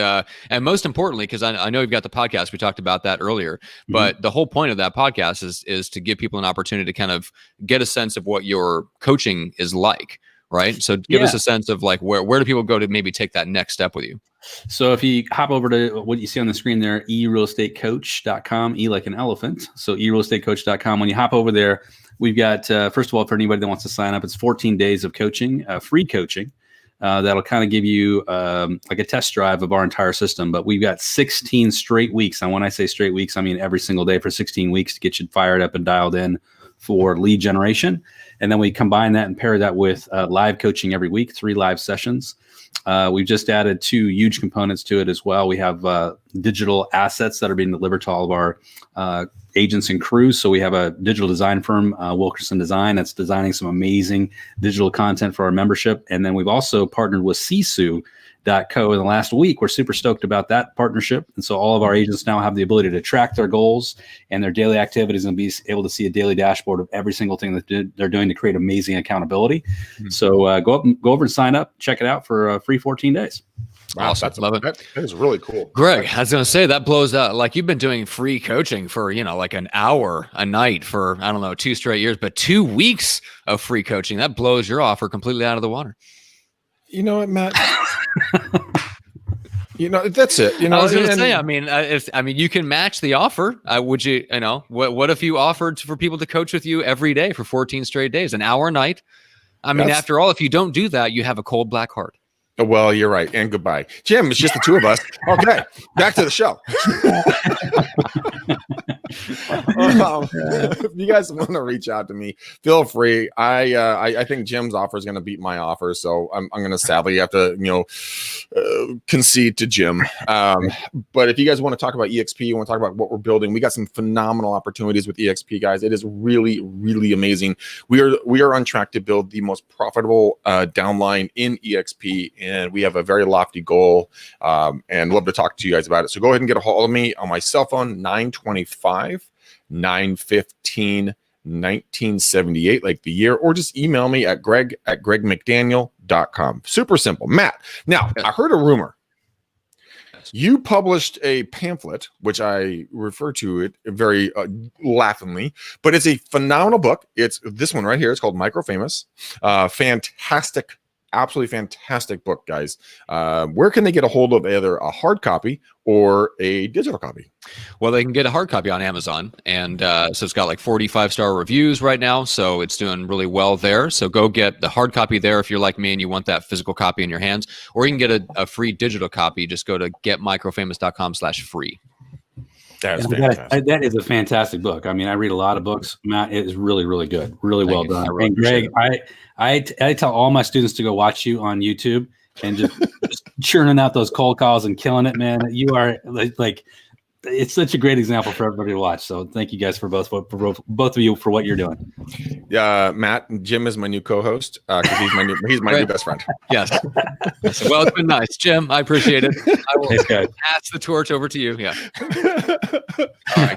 most importantly, because I know you've got the podcast, we talked about that earlier, but the whole point of that podcast is to give people an opportunity to kind of get a sense of what your coaching is like, right? So give us a sense of like, where do people go to maybe take that next step with you? So if you hop over to what you see on the screen there, erealestatecoach.com, E like an elephant. So erealestatecoach.com. When you hop over there, we've got, first of all, for anybody that wants to sign up, it's 14 days of coaching, free coaching. That'll kind of give you like a test drive of our entire system. But we've got 16 straight weeks. And when I say straight weeks, I mean every single day for 16 weeks to get you fired up and dialed in for lead generation. And then we combine that and pair that with live coaching every week, 3 live sessions. We've just added 2 huge components to it as well. We have digital assets that are being delivered to all of our agents and crews. So we have a digital design firm, Wilkerson Design, that's designing some amazing digital content for our membership. And then we've also partnered with Sisu.co in the last week. We're super stoked about that partnership. And so all of our agents now have the ability to track their goals and their daily activities and be able to see a daily dashboard of every single thing that they're doing to create amazing accountability. Mm-hmm. So go over and sign up, check it out for free 14 days. Wow, awesome. Love it. That is really cool. Greg, I was going to say that blows out. Like you've been doing free coaching for, like an hour a night for, 2 straight years, but 2 weeks of free coaching, that blows your offer completely out of the water. You know what, Matt? That's it. I was going to say, you can match the offer. Would you, what if you offered for people to coach with you every day for 14 straight days, an hour a night? After all, if you don't do that, you have a cold black heart. Well, you're right. And goodbye. Jim, it's just the 2 of us. Okay, back to the show. If you guys want to reach out to me, feel free. I think Jim's offer is going to beat my offer, so I'm going to sadly have to concede to Jim. But if you guys want to talk about EXP, you want to talk about what we're building, we got some phenomenal opportunities with EXP, guys. It is really, really amazing. We are on track to build the most profitable downline in EXP, and we have a very lofty goal, and love to talk to you guys about it. So go ahead and get a hold of me on my cell phone, 925-915-1978, like the year, or just email me at greg@gregmcdaniel.com. Super simple. Matt, now I heard a rumor. You published a pamphlet, which I refer to it very laughingly, but it's a phenomenal book. It's this one right here. It's called Micro Famous. Fantastic. Absolutely fantastic book, guys. Where can they get a hold of either a hard copy or a digital copy? Well, they can get a hard copy on Amazon. And so it's got like 45-star reviews right now. So it's doing really well there. So go get the hard copy there if you're like me and you want that physical copy in your hands. Or you can get a free digital copy. Just go to getmicrofamous.com/free. That is a fantastic book. I read a lot of books, Matt. It is really, really good. Really well done. And Greg, I tell all my students to go watch you on YouTube and just churning out those cold calls and killing it, man. You are like it's such a great example for everybody to watch. So thank you guys for both of you for what you're doing. Yeah, Matt, Jim is my new co-host because he's my new best friend. Yes. Well, it's been nice, Jim. I appreciate it. I will pass the torch over to you. Yeah.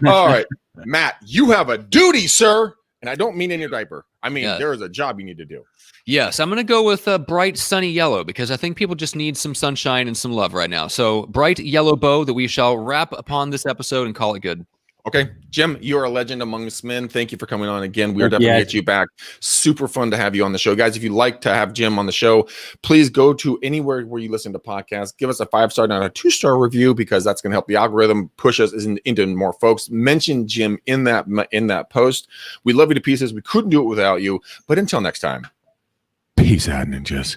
All right, Matt, you have a duty, sir, and I don't mean in your diaper. There is a job you need to do. Yes, I'm going to go with a bright sunny yellow because I think people just need some sunshine and some love right now. So bright yellow bow that we shall wrap upon this episode and call it good. Okay, Jim, you are a legend amongst men. Thank you for coming on again. We're definitely going to get you back. Super fun to have you on the show. Guys, if you'd like to have Jim on the show, please go to anywhere where you listen to podcasts. Give us a 5-star, not a 2-star review, because that's going to help the algorithm push us into more folks. Mention Jim in that post. We love you to pieces. We couldn't do it without you. But until next time, peace out, ninjas.